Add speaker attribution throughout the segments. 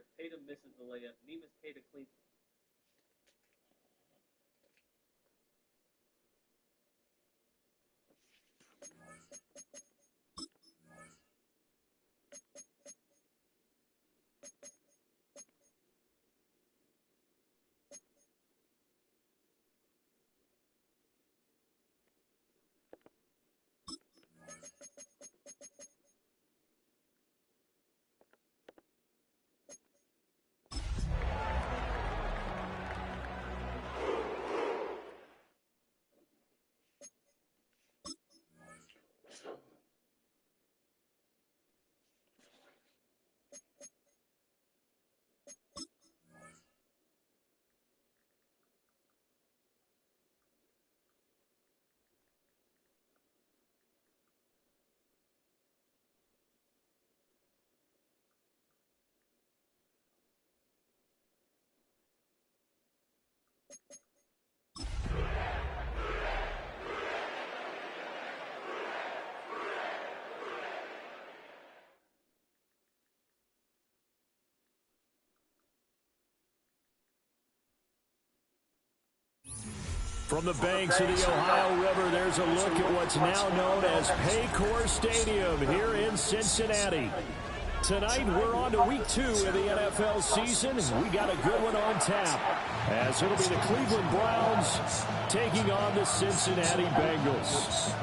Speaker 1: where Tatum misses the layup. Nemus Tatum cleans.
Speaker 2: From the banks of the Ohio River, there's a look at what's now known as Paycor Stadium here in Cincinnati. Tonight, we're on to week 2 of the NFL season. We got a good one on tap, as it'll be the Cleveland Browns taking on the Cincinnati Bengals.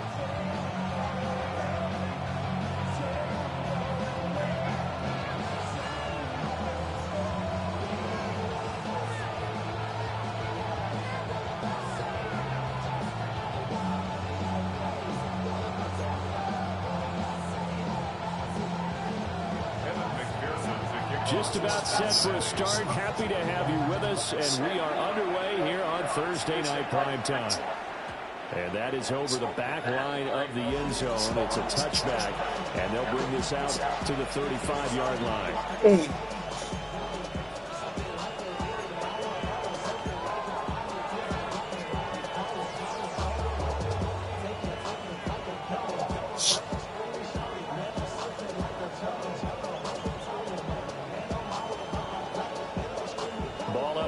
Speaker 2: Just about set for a start. Happy to have you with us, and we are underway here on Thursday Night Primetime. And that is over the back line of the end zone. It's a touchback, and they'll bring this out to the 35-yard line.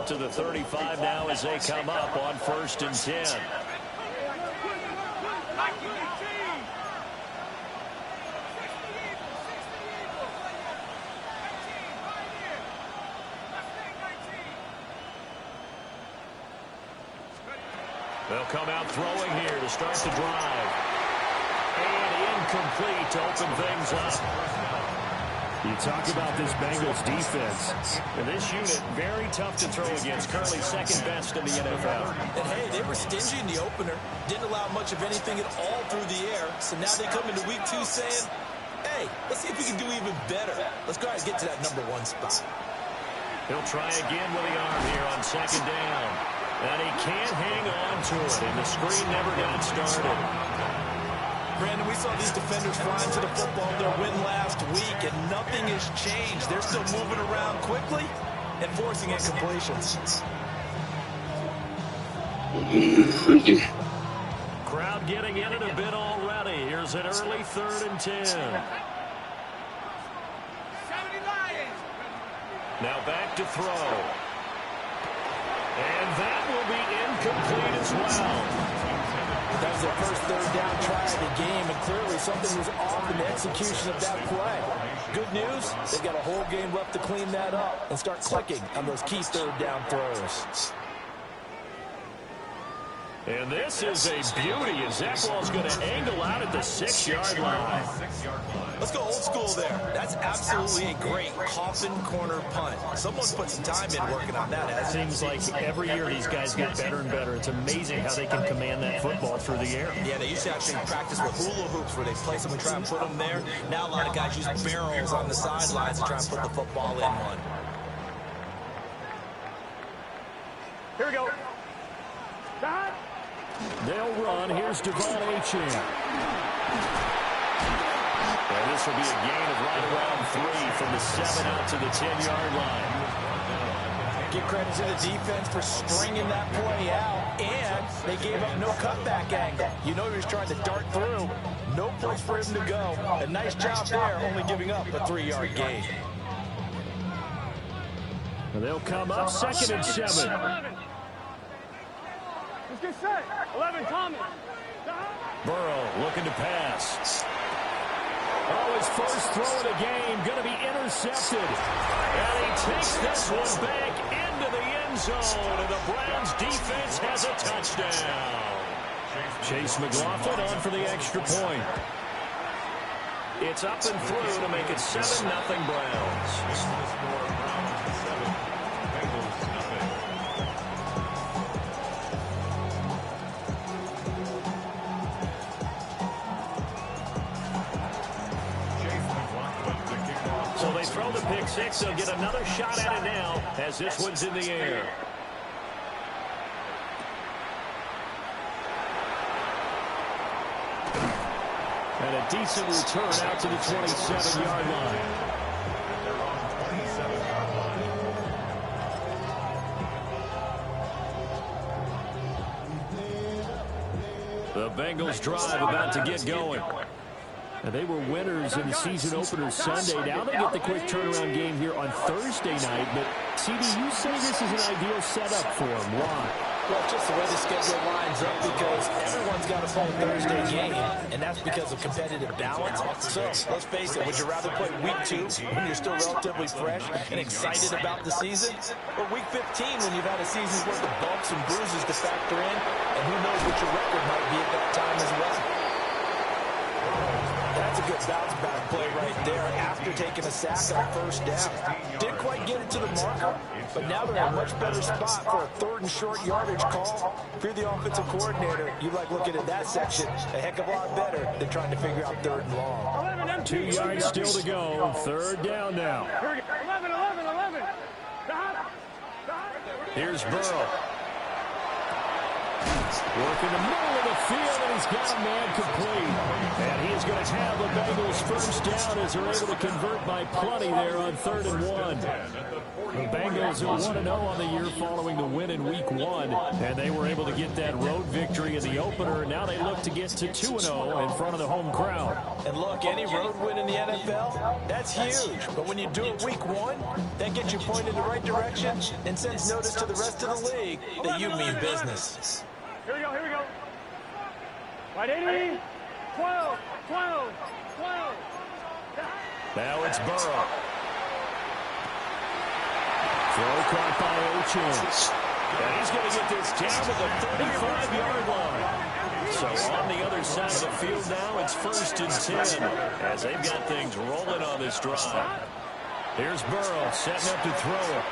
Speaker 2: To the 35 now as they come up on 1st and 10. They'll come out throwing here to start the drive. And incomplete to open things up. You talk about this Bengals defense. And this unit, very tough to throw against. Currently second best in the NFL.
Speaker 3: And hey, they were stingy in the opener. Didn't allow much of anything at all through the air. So now they come into week 2 saying, hey, let's see if we can do even better. Let's go ahead and get to that #1 spot.
Speaker 2: He'll try again with the arm here on 2nd down. And he can't hang on to it. And the screen never got started.
Speaker 3: Brandon, we saw these defenders flying to the football in their win last week, and nothing has changed. They're still moving around quickly and forcing incompletions.
Speaker 2: Crowd getting in it a bit already. Here's an early 3rd and 10. Now back to throw. And that will be incomplete as well.
Speaker 3: That was their first 3rd down try of the game, and clearly something was off in the execution of that play. Good news, they've got a whole game left to clean that up and start clicking on those key 3rd down throws.
Speaker 2: And this is a beauty as that ball's going to angle out at the 6-yard line.
Speaker 3: Let's go old school there. That's absolutely a great coffin corner punt. Someone put some time in working on that.
Speaker 2: It seems like every year these guys get better and better. It's amazing how they can command that football through the air.
Speaker 3: Yeah, they used to actually practice with hula hoops where they place them and try and put them there. Now a lot of guys use barrels on the sidelines to try and put the football in one.
Speaker 2: Here we go. They'll run. Here's Devon Achane. And this will be a gain of right around 3 from the 7 out to the 10-yard line.
Speaker 3: Give credit to the defense for stringing that play out, and they gave up no cutback angle. You know he was trying to dart through. No place for him to go. A nice job there, only giving up a 3-yard gain.
Speaker 2: They'll come up 2nd and 7.
Speaker 1: 11. Let's get set. 11, Thomas.
Speaker 2: Burrow looking to pass. Oh, his first throw of the game going to be intercepted. And he takes this one back into the end zone. And the Browns defense has a touchdown. Chase McLaughlin on for the extra point. It's up and through to make it 7-0 Browns. So they throw the pick six. They'll get another shot at it now as this one's in the air. And a decent return out to the 27-yard line. The Bengals drive about to get going. And they were winners in the season opener Sunday. Now they get the quick turnaround game here on Thursday night. But, CD, you say this is an ideal setup for them. Why?
Speaker 3: Well, just the way the schedule lines up, because everyone's got a full Thursday game, and that's because of competitive balance. So, let's face it, would you rather play week 2 when you're still relatively fresh and excited about the season, or week 15 when you've had a season's worth of bumps and bruises to factor in, and who knows what your record might be at that time as well? That's a good bounce-back play right there after taking a sack on first down. Didn't quite get it to the marker, but now they're in a much better spot for a 3rd and short yardage call. If you're the offensive coordinator, you like looking at that section a heck of a lot better than trying to figure out 3rd and long.
Speaker 2: 2 yards still to go. 3rd down now.
Speaker 1: 11.
Speaker 2: Here's Burrow. Working the middle of the field, and he's got a man complete. And he is going to have the Bengals first down as they're able to convert by plenty there on 3rd and 1. The Bengals are 1-0 on the year following the win in Week 1, and they were able to get that road victory in the opener. Now they look to get to 2-0 in front of the home crowd.
Speaker 3: And look, any road win in the NFL, that's huge. But when you do it Week 1, that gets you pointed in the right direction and sends notice to the rest of the league that you mean business.
Speaker 1: Here we go. Right, 80. 12.
Speaker 2: Now it's Burrow. Throw caught by Ochin. And he's going to get this down to the 35-yard line. So on the other side of the field now, it's 1st and 10 as they've got things rolling on this drive. Here's Burrow setting up to throw it.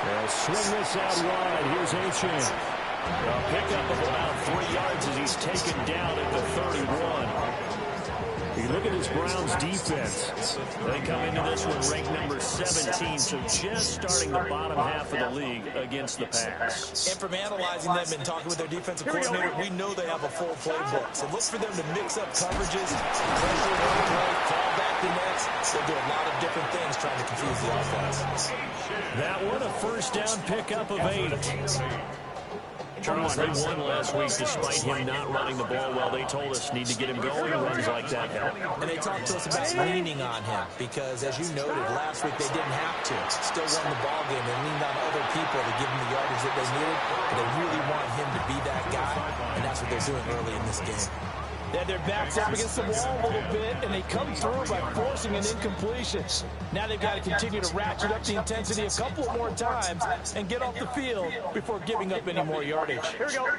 Speaker 2: They'll swing this out wide. Here's Ochin. A pickup of about 3 yards as he's taken down at the 31. You look at this Browns defense. They come into this one ranked number 17, so just starting the bottom half of the league against the pass.
Speaker 3: And from analyzing them and talking with their defensive coordinator, we know they have a full playbook. So look for them to mix up coverages, pressure one play, fall back the next. They'll do a lot of different things trying to confuse the offense.
Speaker 2: That one, a first down pickup of 8. Charles, they won last week despite him not running the ball well. They told us need to get him going. Runs like that help.
Speaker 3: And they talked to us about leaning on him because, as you noted, last week they didn't have to. Still won the ball game. They leaned on other people to give them the yardage that they needed. But they really want him to be that guy, and that's what they're doing early in this game. They had their backs up against the wall a little bit, and they come through by forcing an incompletion. Now they've got to continue to ratchet up the intensity a couple more times and get off the field before giving up any more yardage.
Speaker 1: Here we go.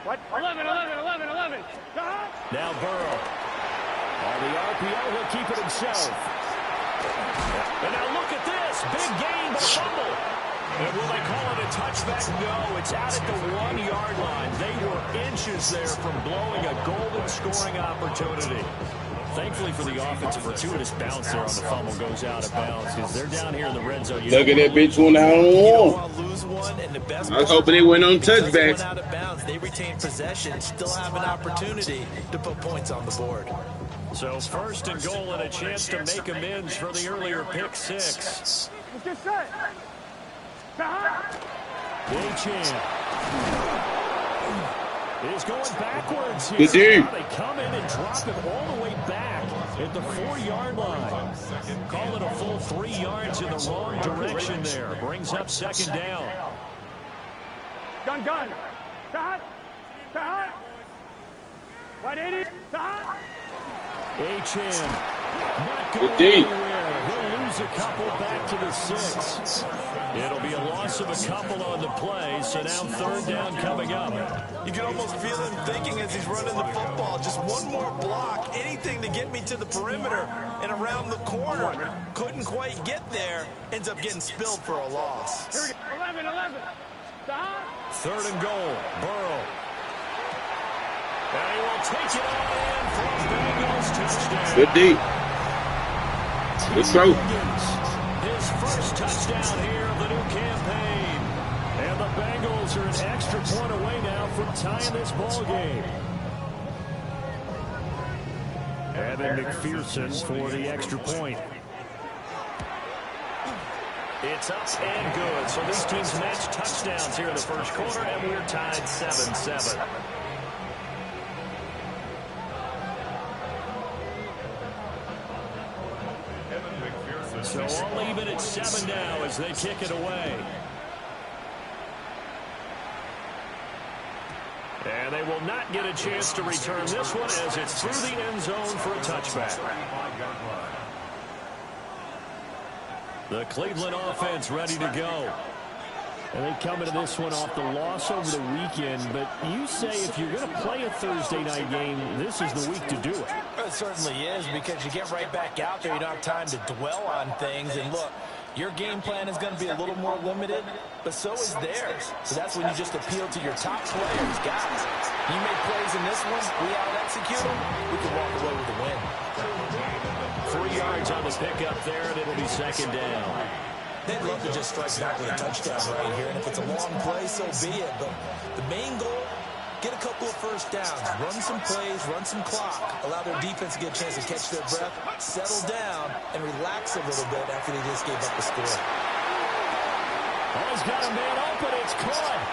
Speaker 1: What? 11.
Speaker 2: Now Burrow. On the RPO, he'll keep it himself. And now look at this. Big gain, but fumble. And will they call it a touchback? No, it's out at the 1-yard line. They were inches there from blowing a golden scoring opportunity. Thankfully for the offense, a fortuitous bounce there on the fumble goes out of bounds because they're down here in the red zone.
Speaker 4: Look at that bitch one out on one. I was hoping they went on touchbacks.
Speaker 3: Out of bounds, they retain possession, still have an opportunity to put points on the board.
Speaker 2: So 1st and goal and a chance to make amends for the earlier pick 6.
Speaker 1: Let's get set.
Speaker 2: Ochin is going backwards here.
Speaker 4: Good dude.
Speaker 2: They come in and drop it all the way back. at the 4-yard line. Call it a full 3 yards in the wrong direction there. Brings up second down.
Speaker 1: Gun. Stop. 180. Stop.
Speaker 2: Achane not going anywhere. He'll lose a couple back to the 6. It'll be a loss of a couple on the play, so now third down coming up.
Speaker 3: You can almost feel him thinking as he's running the football. Just one more block, anything to get me to the perimeter and around the corner. Couldn't quite get there. Ends up getting spilled for a loss.
Speaker 1: Here we go. 11. Stop.
Speaker 2: Third and goal. Burrow. And he will take it all in for a Bengals touchdown.
Speaker 4: Good deep. Good throw.
Speaker 2: His first touchdown here of the new campaign. And the Bengals are an extra point away now from tying this ball game. And then McPherson for the extra point. It's up and good. So these teams match touchdowns here in the first quarter, and we're tied 7-7. So all even at 7 now as they kick it away. And they will not get a chance to return this one as it's through the end zone for a touchback. The Cleveland offense ready to go. And they come into this one off the loss over the weekend. But you say if you're going to play a Thursday night game, this is the week to do it.
Speaker 3: It certainly is, because you get right back out there. You don't have time to dwell on things. And look, your game plan is going to be a little more limited, but so is theirs. So that's when you just appeal to your top players. Guys, you make plays in this one, we out-execute them, we can walk away with a win.
Speaker 2: 3 yards on the pickup there, and it'll be second down.
Speaker 3: They'd love to just strike back with a touchdown right here, and if it's a long play, so be it. But the main goal, get a couple of first downs, run some plays, run some clock, allow their defense to get a chance to catch their breath, settle down, and relax a little bit after they just gave up the score.
Speaker 2: Oh, he's got a man open. It's caught.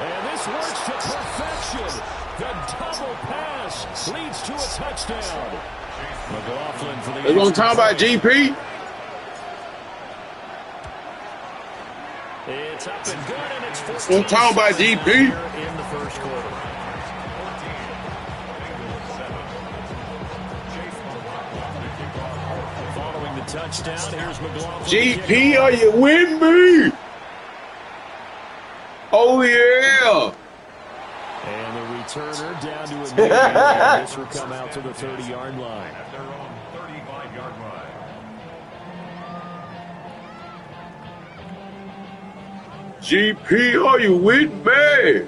Speaker 2: And this works to perfection. The double pass leads to a touchdown. McLaughlin for the...
Speaker 4: They're going to talk about GP.
Speaker 2: It's up and good, and it's 14.
Speaker 4: Don't talk about GP.
Speaker 2: In the first quarter. Following the touchdown, here's McLaughlin.
Speaker 4: GP, are you with me? Oh, yeah.
Speaker 2: And the returner down to a medium. This will come out to the 30-yard line.
Speaker 5: At their own 35-yard line.
Speaker 4: GP, are you with me?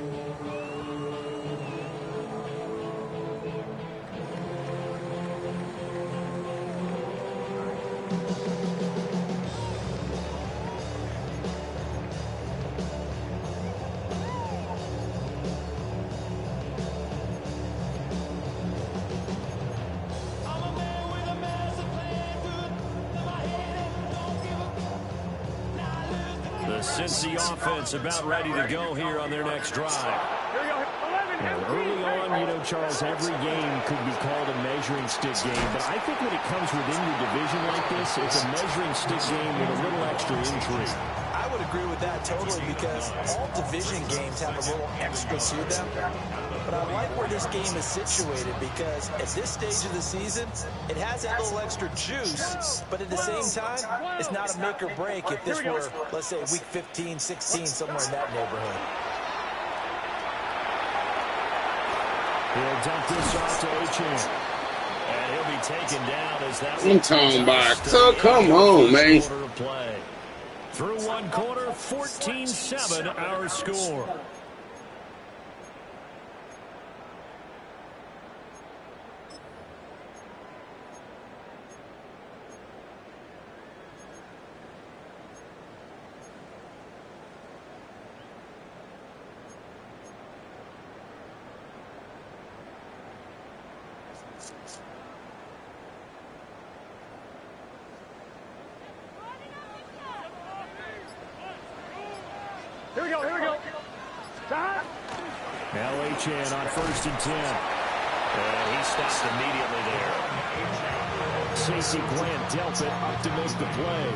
Speaker 2: Cincy offense about ready to go here on their next drive.
Speaker 1: Here we go. 11.
Speaker 2: Early on, you know, Charles, every game could be called a measuring stick game, but I think when it comes within your division like this, it's a measuring stick game with a little extra intrigue.
Speaker 3: I would agree with that totally, because all division games have a little extra to them. But I like where this game is situated, because at this stage of the season, it has that little extra juice, but at the same time, it's not a make or break if this were, let's say, week 15, 16, somewhere in that neighborhood.
Speaker 2: He'll dump this off to Achane. And he'll be taken down as that
Speaker 4: I'm talking about, so come on, man.
Speaker 2: Through one quarter, 14-7 our score.
Speaker 1: Here we go. Stop.
Speaker 2: Now Achane on 1st and 10. And he stops immediately there. Safety Glant dealt it up to make the play.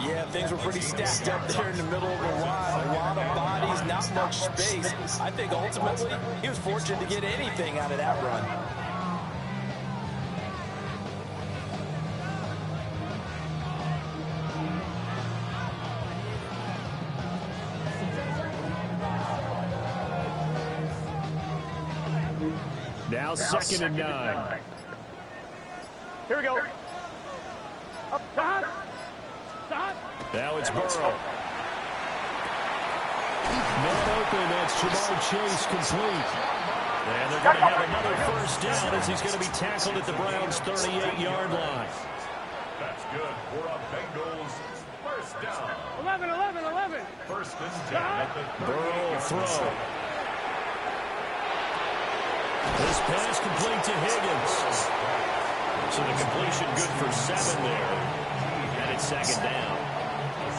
Speaker 3: Yeah, things were pretty stacked up there in the middle of the line. A lot of bodies, not much space. I think ultimately he was fortunate to get anything out of that run.
Speaker 2: Now 2nd and 9.
Speaker 1: Here we go. Up, stop. Stop.
Speaker 2: Now it's Burrow. Man open, that's Jamar Chase complete. And they're going to have another first down as he's going to be tackled at the Browns' 38-yard line.
Speaker 5: That's good for a Bengals first down.
Speaker 1: 11.
Speaker 5: First and 10 at the
Speaker 2: Burrow throw. This pass complete to Higgins. So the completion good for 7 there. And it's 2nd down.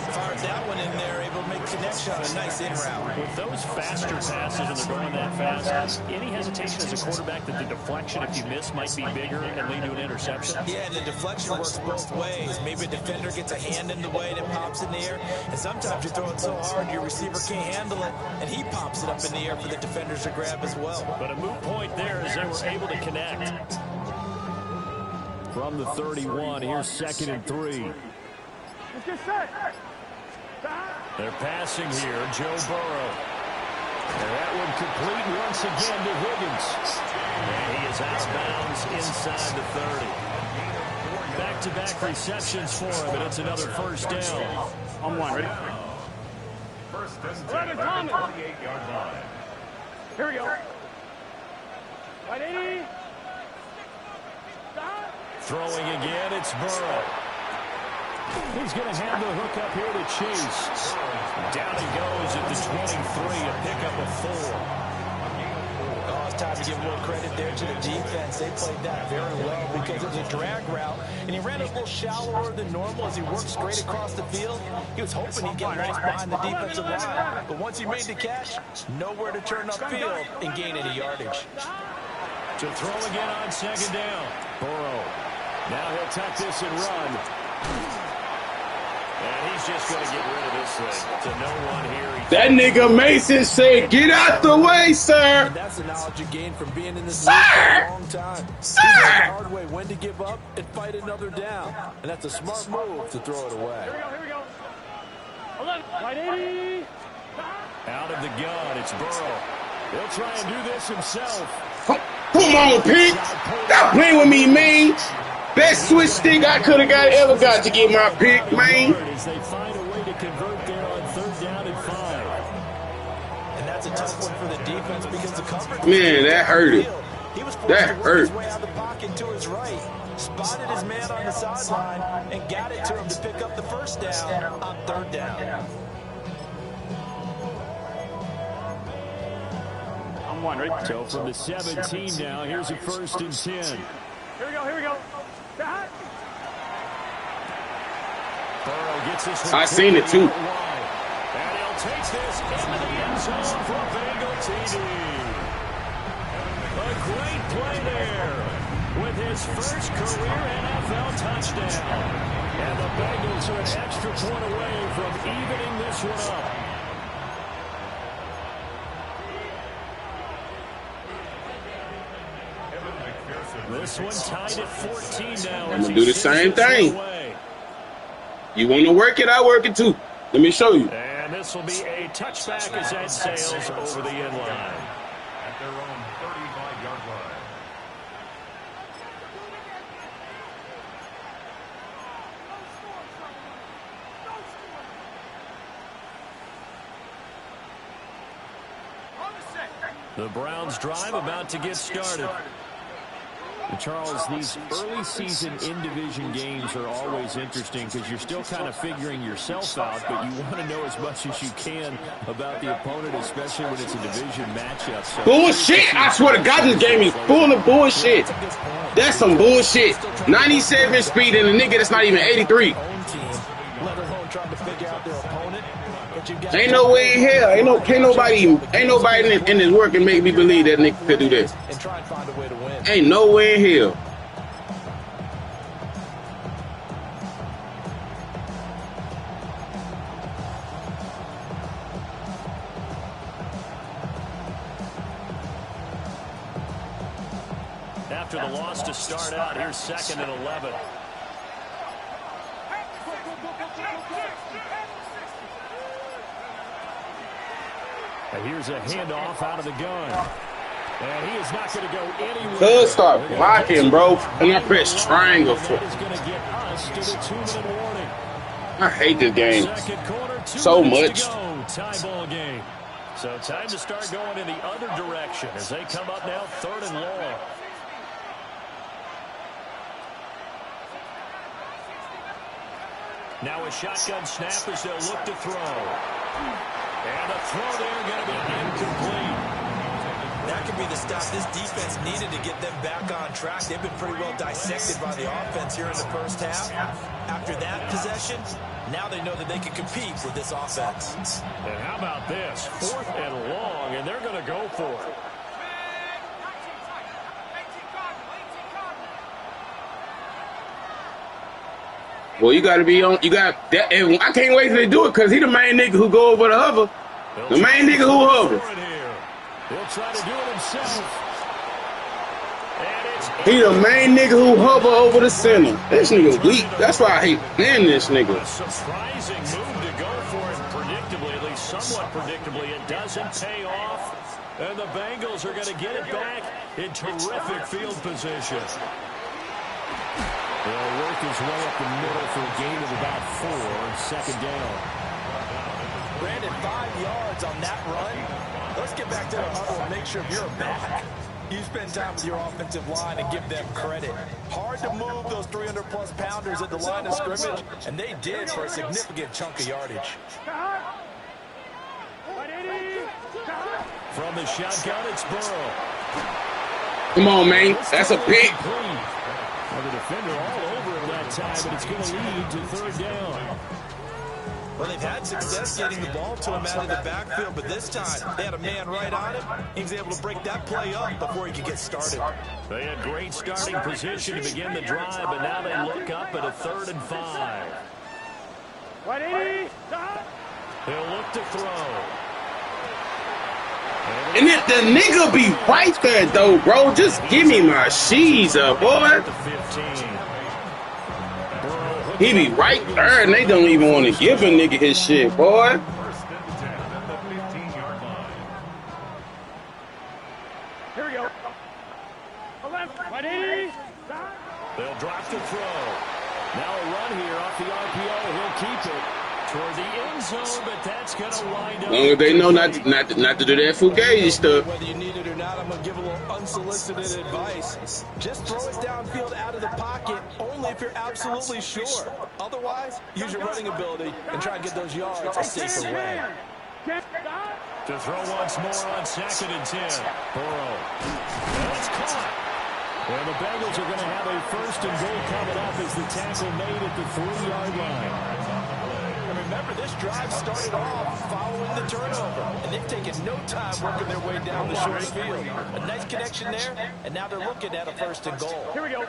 Speaker 3: Fired that one in there, able to make connection on a nice in route.
Speaker 2: With those faster passes, and they're going that fast, any hesitation as a quarterback that the deflection, if you miss, might be bigger and lead to an interception?
Speaker 3: Yeah, and the deflection works both ways. Maybe a defender gets a hand in the way and it pops in the air. And sometimes you throw it so hard your receiver can't handle it, and he pops it up in the air for the defenders to grab as well.
Speaker 2: But a moot point there as they were able to connect. From the 31, here's 2nd and 3.
Speaker 1: Let's get set.
Speaker 2: They're passing here, Joe Burrow. And that one complete once again to Higgins. And he is out of bounds inside the 30. Back-to-back receptions for him, and it's another first down.
Speaker 1: On one, ready?
Speaker 5: First and 10 at the 28-yard line.
Speaker 1: Here we go. 180. Stop.
Speaker 2: Throwing again, it's Burrow. He's going to have the hook up here to Chase. Down he goes at the 23, a pickup of 4.
Speaker 3: Oh, it's time to give more credit there to the defense. They played that very well because it was a drag route, and he ran a little shallower than normal as he worked straight across the field. He was hoping he'd get lost behind the defensive line, but once he made the catch, nowhere to turn upfield and gain any yardage.
Speaker 2: To throw again on 2nd down. Burrow. Now he'll tuck this and run. And he's just going to get rid of this thing. To no one here.
Speaker 4: That nigga Mason said, "Get out the way, sir."
Speaker 3: And that's the knowledge you gain from being in this league for a long time. He learned the hard way when to give up and fight another down. And that's a smart move to throw it away.
Speaker 1: Here we go. 11. 180.
Speaker 2: Out of the gun, it's Burrow. He'll try and do this himself.
Speaker 4: Come on, Pete. Stop playing with me, man. Best switch stick I could have ever got to get my pick, man.
Speaker 2: As they find a way to convert there on 3rd down and 5.
Speaker 3: And that's a tough one for the defense because the coverage.
Speaker 4: Man, that hurted.
Speaker 3: He was forced
Speaker 4: That
Speaker 3: to work
Speaker 4: hurt.
Speaker 3: his way out of the pocket to his right, spotted his man on the sideline, and got it to him to pick up the first down on 3rd down.
Speaker 1: On one, ready?
Speaker 2: So from the 17 now, here's a 1st and 10.
Speaker 1: Here we go. Stop.
Speaker 2: Burrow gets this one.
Speaker 4: I seen it too.
Speaker 2: And he'll take this into the end zone for Bengal TD. A great play there with his first career NFL touchdown. And the Bengals are an extra point away from evening this one up. This one tied at 14 now.
Speaker 4: I'm going to do the same thing. You want to work it? I work it too. Let me show you.
Speaker 2: And this will be a touchback as Ed sails over the end line.
Speaker 5: At their own 35-yard line.
Speaker 2: The Browns drive about to get started. And Charles, these early season in-division games are always interesting because you're still kind of figuring yourself out, but you want to know as much as you can about the opponent, especially when it's a division matchup. So
Speaker 4: Bullshit! I swear to God, this game is full of bullshit. That's some bullshit. 97 speed and a nigga that's not even 83.
Speaker 3: Own team, let alone trying to figure out their opponent. But you've got
Speaker 4: Ain't no way in hell. Ain't nobody in this work can make me believe that nigga could do that.
Speaker 3: And try and find a way to win.
Speaker 4: Ain't no way in hell.
Speaker 2: After the loss to start out, here's 2nd and 11. And here's a handoff out of the gun. And he is not going to go anywhere.
Speaker 4: Could start blocking, bro. And I press triangle for.
Speaker 2: That is going to get us to the 2-minute warning.
Speaker 4: I hate this game
Speaker 2: Second quarter, 2
Speaker 4: so
Speaker 2: minutes
Speaker 4: much.
Speaker 2: to go. Tie ball game. So time to start going in the other direction as they come up now 3rd and long. Now a shotgun snap as they'll look to throw. And a throw there going to be incomplete.
Speaker 3: That could be the stop this defense needed to get them back on track. They've been pretty well dissected by the offense here in the first half. After that possession, now they know that they can compete with this offense.
Speaker 2: And how about this? 4th and long, and they're going to go for it.
Speaker 4: Well, you got to be on. You got that. And I can't wait till they do it because he the main nigga who go over the hover. The main nigga who hover.
Speaker 2: He'll try to do it himself.
Speaker 4: He the main nigga who hover over the center. This nigga weak. That's why I hate playing this nigga.
Speaker 2: A surprising move to go for it predictably, at least somewhat predictably. It doesn't pay off. And the Bengals are going to get it back in terrific field position. They'll work his way up the middle for a gain of about 4 on 2nd down.
Speaker 3: Brandon, 5 yards on that run. Let's get back to the huddle and make sure you're back. You spend time with your offensive line and give them credit. Hard to move those 300-plus pounders at the line of scrimmage, and they did for a significant chunk of yardage.
Speaker 2: From the shotgun, it's Burrow.
Speaker 4: Come on, man. That's a pick.
Speaker 2: Well, the defender all over him that time, but it's going to lead to 3rd down.
Speaker 3: Well, they've had success getting the ball to him out of the backfield, but this time they had a man right on him. He was able to break that play up before he could get started.
Speaker 2: They had great starting position to begin the drive, but now they look up at a 3rd and 5. They'll look to throw.
Speaker 4: And if the nigga be right there, though, bro, just give me my sheets up, boy. He be right there, and they don't even want to give a nigga his shit, boy.
Speaker 1: Here we go.
Speaker 2: They'll drop the throw. Now a run here off the RPO. He'll keep it toward the end zone, but that's going to wind up.
Speaker 4: Long as they know not to do that fugazi stuff.
Speaker 3: Whether you need it or not, I'm going to give a little unsolicited advice. Just throw it downfield out of the pocket, only if you're absolutely sure. Otherwise, use your running ability and try and get those yards a safer way.
Speaker 2: To throw once more on 2nd and 10. Burrow. And it's caught. And the Bengals are going to have a 1st and goal coming up as the tackle made at the 3-yard line.
Speaker 3: Remember, this drive started off following the turnover, and they've taken no time working their way down the short field. A nice connection there, and now they're looking at a 1st and goal.
Speaker 1: Here we go.
Speaker 2: And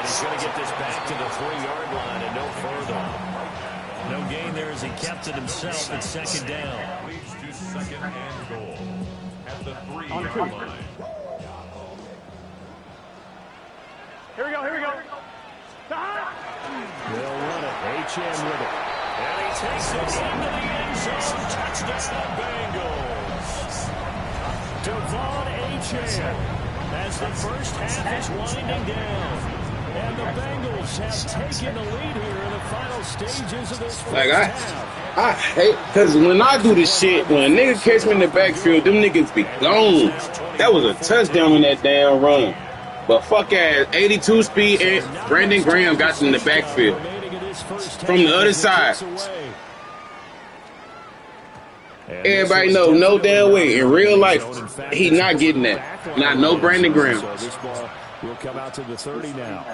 Speaker 2: he's going to get this back to the 3-yard line and no further. No gain there as he kept it himself at 2nd down.
Speaker 5: Leads to 2nd and goal at the 3-yard line.
Speaker 1: Here we go.
Speaker 2: They'll run it. H.M. with it. And he takes it into the end zone. Touchdown, Bengals. Devon H.M. as the first half is winding down. And the Bengals have taken the lead here in the final stages of this first half.
Speaker 4: I hate, because when I do this shit, when a nigga catch me in the backfield, them niggas be gone. That was a touchdown in that damn run. But fuck ass, 82 speed, and Brandon Graham got in the backfield from the other side. Everybody know, no damn way, in real life, he not getting that. Not no Brandon Graham.
Speaker 2: So this ball will come out to the 30 now.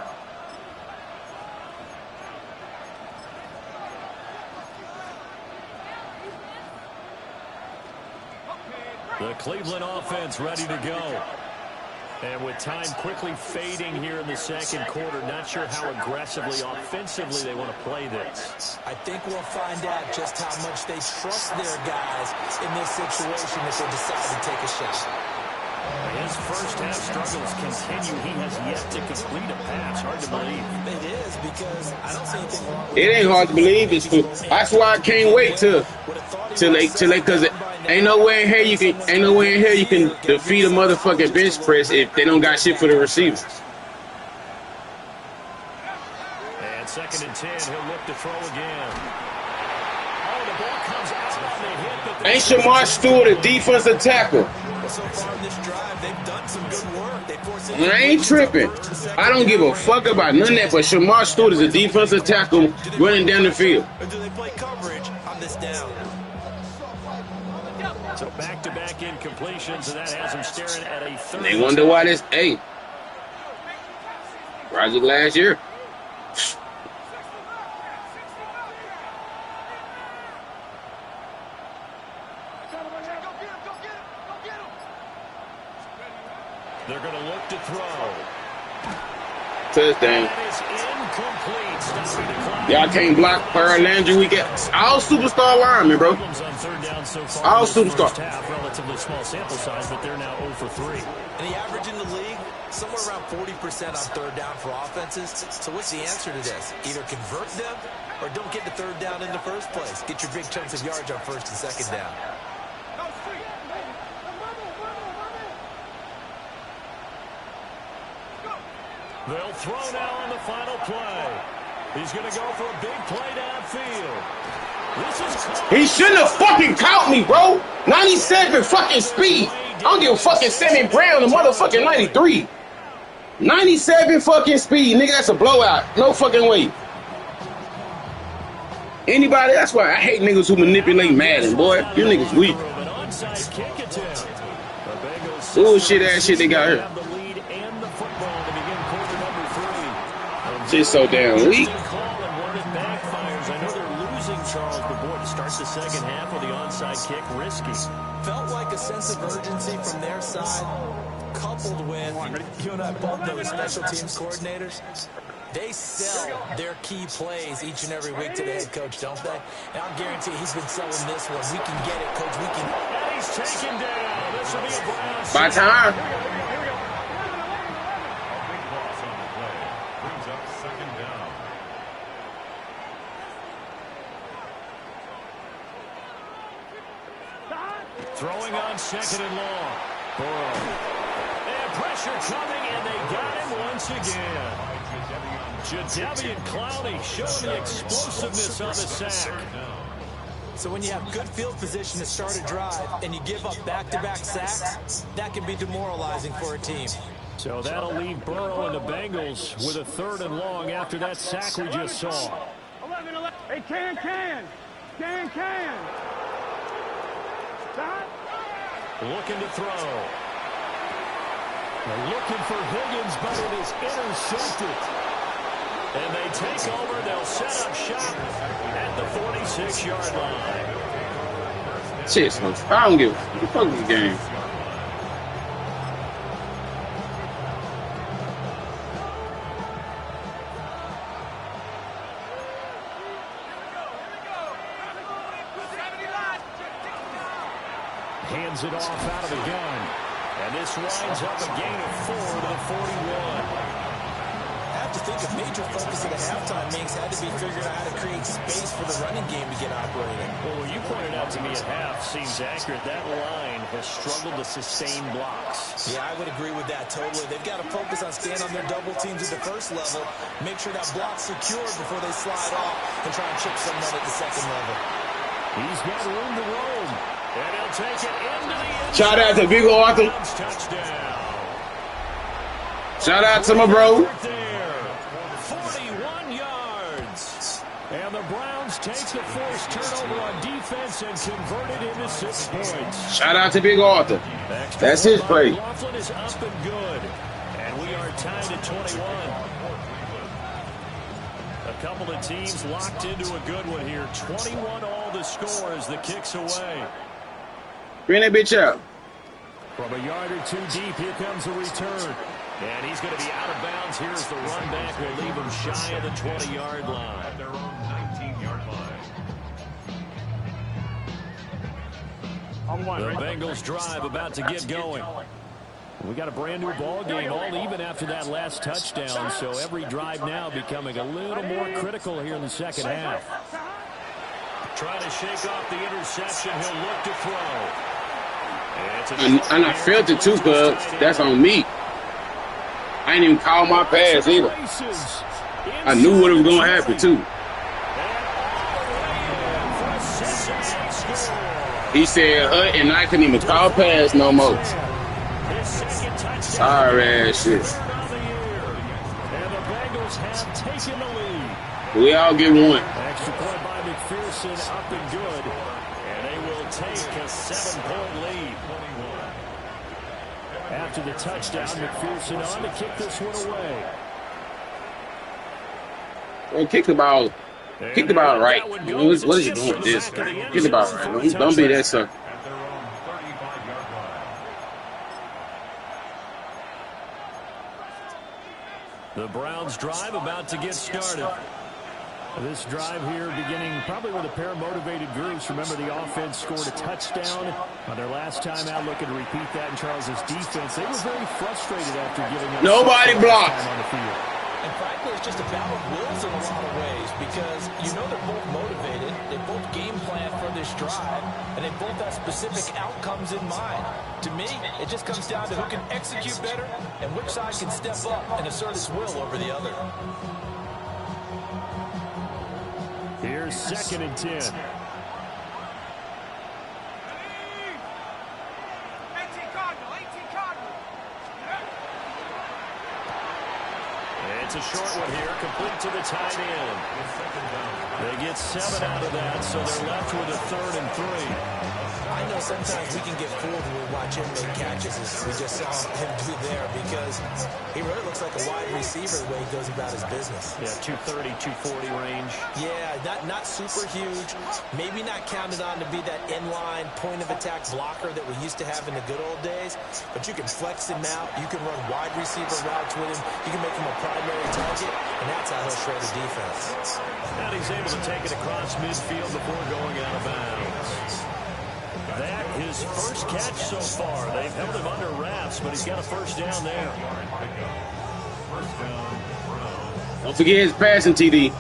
Speaker 2: The Cleveland offense ready to go. And with time quickly fading here in the second quarter, not sure how aggressively, offensively they want to play this.
Speaker 3: I think we'll find out just how much they trust their guys in this situation if they decide to take a shot.
Speaker 2: His first half struggles continue. He has yet to complete a pass. Hard to believe.
Speaker 3: It is, because I don't see anything wrong with
Speaker 4: It ain't hard to believe. That's why I can't wait till because ain't nowhere in here you can defeat a motherfucking bench press if they don't got shit for the receivers.
Speaker 2: And 2nd and 10, he'll look to throw again. Oh, the ball comes out on the hit, but
Speaker 4: Ain't Shamar Stewart a defensive tackle?
Speaker 3: So far in this drive, they've done some good work. They forced it.
Speaker 4: I ain't tripping. I don't give a fuck about none of that, but Shamar Stewart is a defensive tackle running down the field.
Speaker 3: Or do they play coverage on this down?
Speaker 2: So back-to-back incompletions, and that has him staring at a third.
Speaker 4: They wonder why this, Roger last year.
Speaker 2: They're going to look to throw.
Speaker 4: Touchdown.
Speaker 2: That is incomplete. Stopping the clock.
Speaker 4: Y'all can't block Pearl Landry. We get all superstar linemen, bro.
Speaker 2: Problems on third down so far
Speaker 4: All
Speaker 2: in this
Speaker 4: superstar.
Speaker 2: first half. Relatively small sample size, but they're now 0 for 3.
Speaker 3: And the average in the league, somewhere around 40% on third down for offenses. So what's the answer to this? Either convert them or don't get to third down in the first place. Get your big chunks of yards on first and second down.
Speaker 2: They'll throw now on the final play. He's going to go for a big play downfield. This is
Speaker 4: He shouldn't have fucking caught me, bro. 97 fucking speed. I don't give a fucking Sammy Brown the motherfucking 93. 97 fucking speed, nigga. That's a blowout. No fucking way. Anybody? That's why I hate niggas who manipulate Madden, boy. You niggas weak.
Speaker 2: an onside kick attempt. The Bengals
Speaker 4: Bullshit ass shit they got here.
Speaker 2: have the lead and the football to begin quarter number 3.
Speaker 4: Shit's so damn weak.
Speaker 2: Call and when it backfires. I know they're losing Charles, but boy, to start the second half with the onside kick, risky.
Speaker 3: Felt like a sense of urgency from their side, coupled with, you and I both know, the special teams coordinators. They sell their key plays each and every week to the head coach, don't they? And I'll guarantee he's been selling this one. We can get it, coach. We can.
Speaker 2: And he's taken down. This will be a Browns.
Speaker 4: By time.
Speaker 5: Big loss on the play. Brings up 2nd down.
Speaker 2: Throwing on 2nd and long. Burrow. And pressure coming, and they got him once again. Jadeveon Clowney showing the explosiveness on the sack.
Speaker 3: So when you have good field position to start a drive and you give up back-to-back sacks, that can be demoralizing for a team.
Speaker 2: So that'll leave Burrow and the Bengals with a 3rd and long after that sack we just saw.
Speaker 1: 11. Hey, can. Stop.
Speaker 2: Looking to throw. They're looking for Higgins, but it is intercepted. And they take over. They'll set up shop at the 46-yard line.
Speaker 4: Shit, I don't give a fuck this game.
Speaker 2: Hands it off out of the gun. And this winds up a gain of 4 to the 41.
Speaker 3: I have to think a major focus of the halftime makes had to be figuring out how to create space for the running game to get operating.
Speaker 2: Well, what you pointed out to me at half seems accurate. That line has struggled to sustain blocks.
Speaker 3: Yeah, I would agree with that totally. They've got to focus on staying on their double teams at the first level, make sure that block's secured before they slide off and try and chip someone at the second level.
Speaker 2: He's got room to roam. And he'll take it into the end.
Speaker 4: Shout out to Big Arthur.
Speaker 2: Touchdown.
Speaker 4: Shout out to my bro.
Speaker 2: Right there. 41 yards. And the Browns take the forced turnover on defense and convert it into 6 points.
Speaker 4: Shout out to Big Arthur. That's his play.
Speaker 2: Laughlin is up and good. And we are tied at 21. A couple of teams locked into a good one here. 21 all the score as the kick's away.
Speaker 4: Bring that bitch out.
Speaker 2: From a yard or two deep, here comes a return. And he's going to be out of bounds. Here's the run back. Will leave him shy of the 20-yard line.
Speaker 5: At their own 19-yard line.
Speaker 2: The Bengals drive about to get going. We got a brand new ball game, all even after that last touchdown. So every drive now becoming a little more critical here in the second half. Trying to shake off the interception. He'll look to throw.
Speaker 4: And I felt it too, cuz that's on me. I ain't even call my pass either. I knew what was going to happen too. He said, and I couldn't even call pass no more. Sorry ass shit. We all get one.
Speaker 2: Extra point by McPherson, up and good. And they will take a 7-point lead. After the touchdown, McPherson on to kick this one away.
Speaker 4: Well, kick the ball right. What is you doing with this? Kick the ball right. Don't be that sucker.
Speaker 5: At their own 35-yard line.
Speaker 2: The Browns drive about to get started. This drive here beginning probably with a pair of motivated groups. Remember, the offense scored a touchdown on their last time out, looking to repeat that in Charles's defense. They were very frustrated after giving up
Speaker 4: nobody blocked
Speaker 2: on the field.
Speaker 3: And frankly, it's just a battle of wills in a lot of ways because you know they're both motivated. They both game plan for this drive, and they both have specific outcomes in mind. To me, it just comes down to who can execute better and which side can step up and assert its will over the other.
Speaker 2: Here's 2nd and 10. It's a short one here, complete to the tight end. They get 7 out of that, so they're left with a 3rd and 3.
Speaker 3: I know sometimes we can get fooled when we watch him make catches, as we just saw him do there, because he really looks like a wide receiver the way he goes about his business.
Speaker 2: Yeah, 230, 240 range.
Speaker 3: Yeah, not super huge. Maybe not counted on to be that inline point-of-attack blocker that we used to have in the good old days, but you can flex him out. You can run wide receiver routes with him. You can make him a primary target, and that's how he'll shred a defense.
Speaker 2: And he's able to take it across midfield before going out of bounds. That his first catch so far. They've held him under wraps, but he's got a first down there.
Speaker 4: Don't forget his passing TD.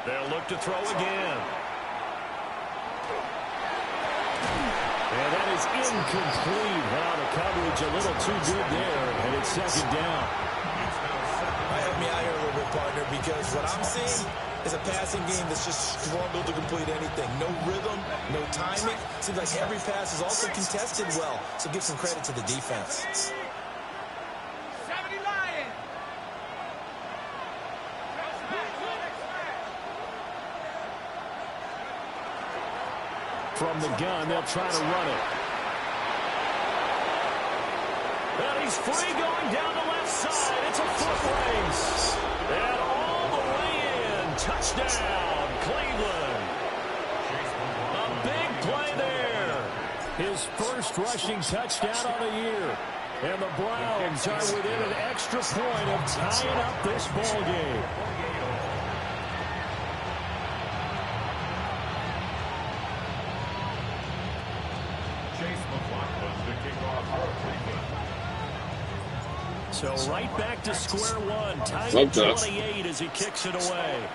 Speaker 2: They'll look to throw again. And that is incomplete. Wow, the coverage a little too good there, and it's 2nd down.
Speaker 3: Help me out here a little bit, partner, because what I'm seeing is a passing game that's just struggled to complete anything. No rhythm, no timing. Seems like every pass is also contested well, so give some credit to the defense.
Speaker 1: 70 Lions.
Speaker 2: From the gun, they'll try to run it. And he's free going down the left side. It's a foot race. And all the way in. Touchdown, Cleveland. A big play there. His first rushing touchdown on the year. And the Browns are within an extra point of tying up this ball game. So right back to square one. Tied at 28 as he kicks it away.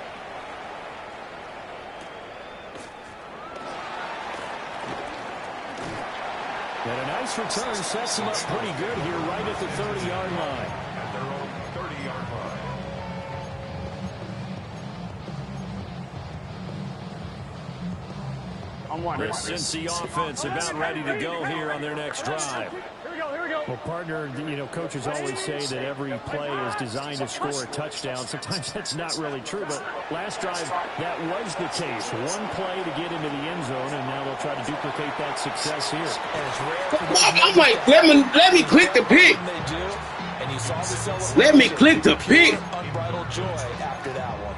Speaker 2: And a nice return sets him up pretty good here right at the 30-yard line.
Speaker 5: At their own 30-yard line.
Speaker 2: The Cincy offense about ready to go here on their next drive.
Speaker 1: Here we go, here we go.
Speaker 2: Well, partner, you know, coaches always say that every play is designed to score a touchdown. Sometimes that's not really true, but last drive, that was the case. One play to get into the end zone, and now they'll try to duplicate that success here.
Speaker 4: I'm like, let me click the pick. Let me click the pick.
Speaker 3: Unbridled joy after that one.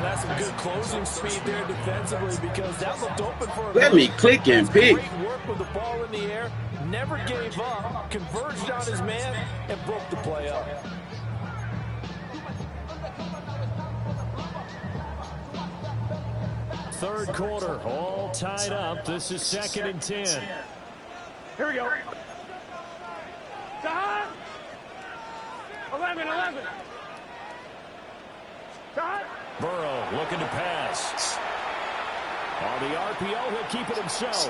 Speaker 3: That's some good closing speed there defensively because that looked open for a
Speaker 4: Let me click and pick.
Speaker 3: Great work with the ball in the air. Never gave up. Converged on his man and broke the play up.
Speaker 2: Third quarter, all tied up. This is 2nd and 10.
Speaker 1: Here we go. 11.
Speaker 2: Burrow looking to pass. On the RPO, he'll keep it himself.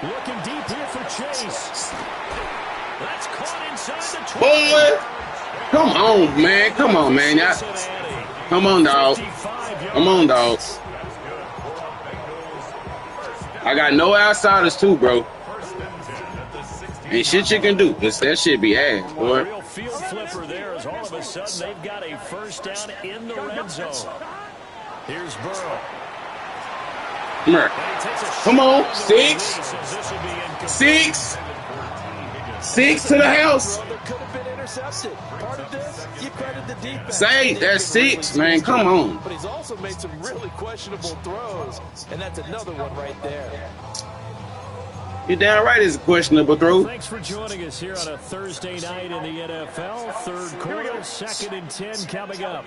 Speaker 2: Looking deep here for Chase. That's caught inside the 20.
Speaker 4: Boy, come on, man. Come on, man. Come on, dog. Come on, dog. I got no outsiders, too, bro. Ain't shit you can do. That shit be ass, boy.
Speaker 2: Real field flipper there as all of a sudden they've got a first down in the red zone. Here's Burrow.
Speaker 4: Come on, 6. 6. 6 to the house. Say, that's 6, man. Come on.
Speaker 3: But he's also made some really questionable throws, and that's another one right there.
Speaker 4: You're damn right it's a questionable throw.
Speaker 2: Thanks for joining us here on a Thursday night in the NFL. Third quarter, 2nd and 10 coming up.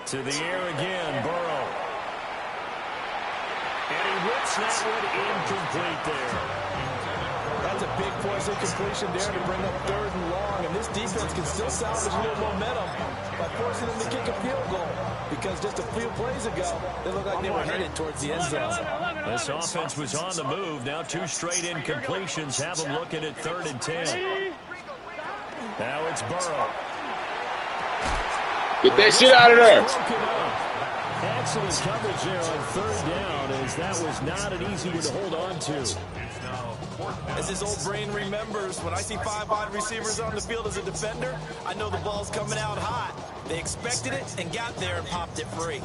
Speaker 2: To the air again, Burrow. And he whips that one incomplete there.
Speaker 3: That's a big force incompletion there to bring up 3rd and long. And this defense can still salvage a little momentum by forcing them to kick a field goal. Because just a few plays ago, they looked like they were headed towards the end zone.
Speaker 2: This offense was on the move. Now 2 straight incompletions have them looking at 3rd and 10. Now it's Burrow.
Speaker 4: Get that shit out of there.
Speaker 2: Excellent coverage there on 3rd down, as that was not an easy one to hold on to.
Speaker 3: As his old brain remembers, when I see 5 wide receivers on the field as a defender, I know the ball's coming out hot. They expected it and got there and popped it free.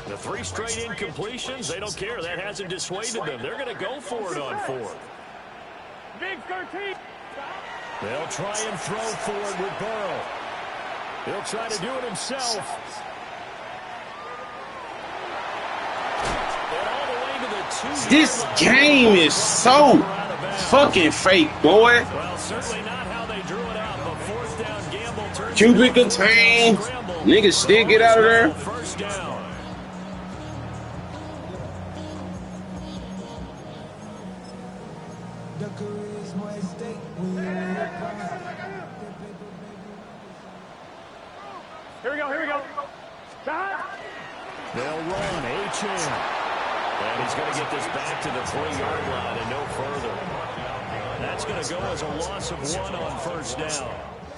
Speaker 2: The 3 straight incompletions, they don't care. That hasn't dissuaded them. They're going to go for it on 4th.
Speaker 1: Big 13.
Speaker 2: They'll try and throw for it with Burrow. He'll try to do it himself. And all the way to the 2.
Speaker 4: This game is so fucking fake, boy.
Speaker 2: Well, certainly not how they drew it out. The 4th down gamble turns
Speaker 4: Cubic contain. Niggas still get out of there.
Speaker 2: First down.
Speaker 1: Here we go.
Speaker 2: They'll run H.M. And he's going to get this back to the 3-yard line and no further. That's going to go as a loss of 1 on first down.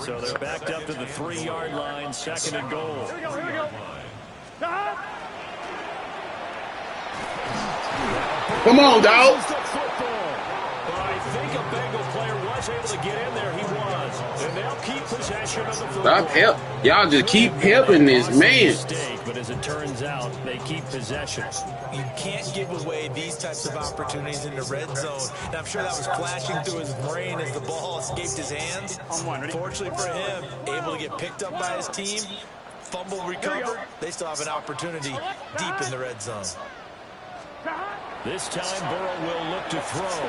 Speaker 2: So they're backed up to the 3-yard line, 2nd and goal.
Speaker 1: Here we go.
Speaker 4: Come on, dog.
Speaker 2: I think a Bengal player was able to get in there. He was. And they'll keep possession of the football.
Speaker 4: Stop help. Y'all just keep helping this man.
Speaker 2: But as it turns out, they keep possession.
Speaker 3: You can't give away these types of opportunities in the red zone. And I'm sure that was flashing through his brain as the ball escaped his hands. Fortunately for him, able to get picked up by his team, fumble recovered. They still have an opportunity deep in the red zone.
Speaker 2: This time, Burrow will look to throw.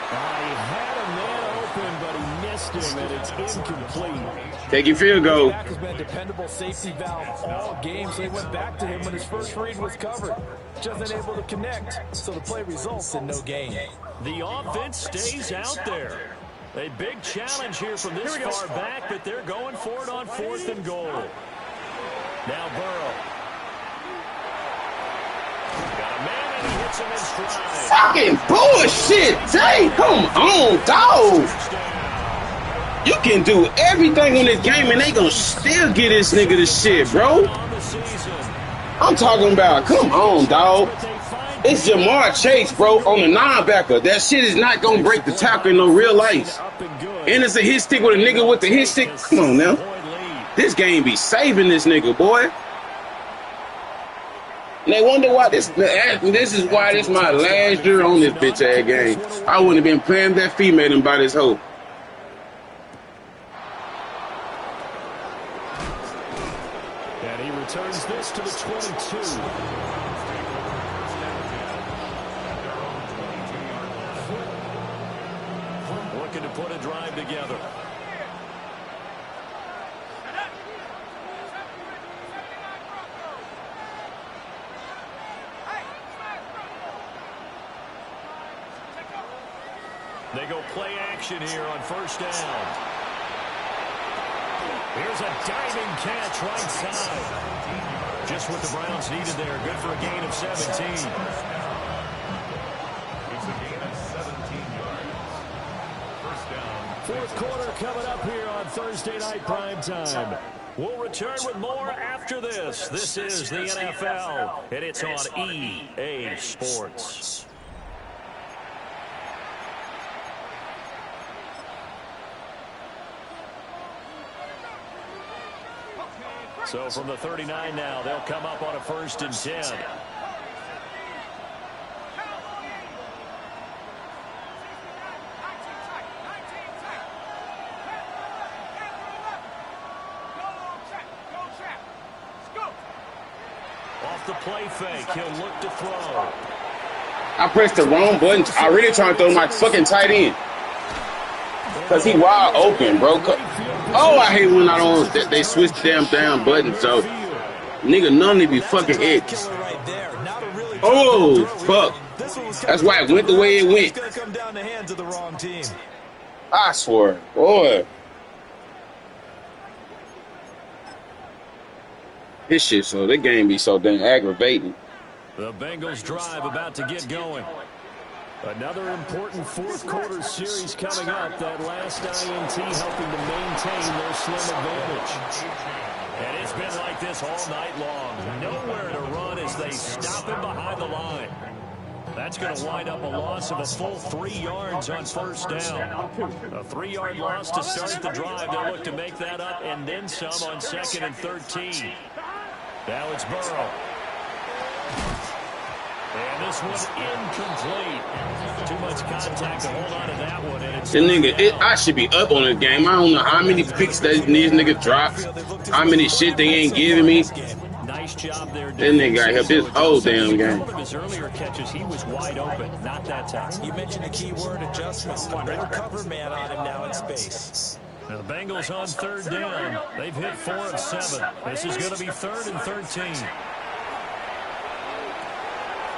Speaker 2: He had a man open, but he missed him, and it's incomplete.
Speaker 4: Take your field goal.
Speaker 3: Back has been a dependable safety valve all game, so they went back to him when his first read was covered. Just unable to connect, so the play results in no gain.
Speaker 2: The offense stays out there. A big challenge here from this far back, but they're going for it on 4th and goal. Now Burrow. Got a man, and he hits him in stride.
Speaker 4: Fucking bullshit. Dang, come on, dog. You can do everything in this game, and they gonna still get this nigga the shit, bro. I'm talking about, come on, dog. It's Jamar Chase, bro, on the linebacker. That shit is not gonna break the tackle in no real life. And it's a hit stick with a nigga with the hit stick. Come on now. This game be saving this nigga, boy. And they wonder why this is why this my last year on this bitch ass game. I wouldn't have been playing that female and by this hoe.
Speaker 2: And he returns this to the 22. Looking to put a drive together. They go play action here on first down. Here's a diving catch right side. Just what the Browns needed there. Good for a gain of 17.
Speaker 5: It's a gain of 17 yards. First down.
Speaker 2: Fourth quarter coming up here on Thursday Night Primetime. We'll return with more after this. This is the NFL, and it's on EA Sports. So from the 39 now, they'll come up on a 1st and 10. Off the play fake, he'll look to throw.
Speaker 4: I pressed the wrong button. I really trying to throw my fucking tight end. Because he wide open, bro. Oh, I hate when I don't. They switch the damn button. So, nigga, none of be fucking X. Oh, fuck. That's why it went the way it went. I swear, boy. This shit, so that game be so damn aggravating.
Speaker 2: The Bengals drive about to get going. Another important fourth quarter series coming up. That last INT helping to maintain their slim advantage. And it's been like this all night long. Nowhere to run as they stop him behind the line. That's going to wind up a loss of a full 3 yards on first down. A 3-yard loss to start the drive. They'll look to make that up and then some on 2nd and 13. Now it's Burrow. And this one's incomplete. Too much contact to hold on to that one. And it's
Speaker 4: I should be up on the game. I don't know how many picks these niggas dropped. How many shit they ain't giving me.
Speaker 2: Nice job there.
Speaker 4: That nigga got help this whole damn game.
Speaker 2: One of his earlier catches, he was wide open. Not that time.
Speaker 3: You mentioned the key word adjustments. Better cover man on him now in space.
Speaker 2: Now the Bengals on 3rd down. They've hit 4 of 7. This is going to be 3rd and 13.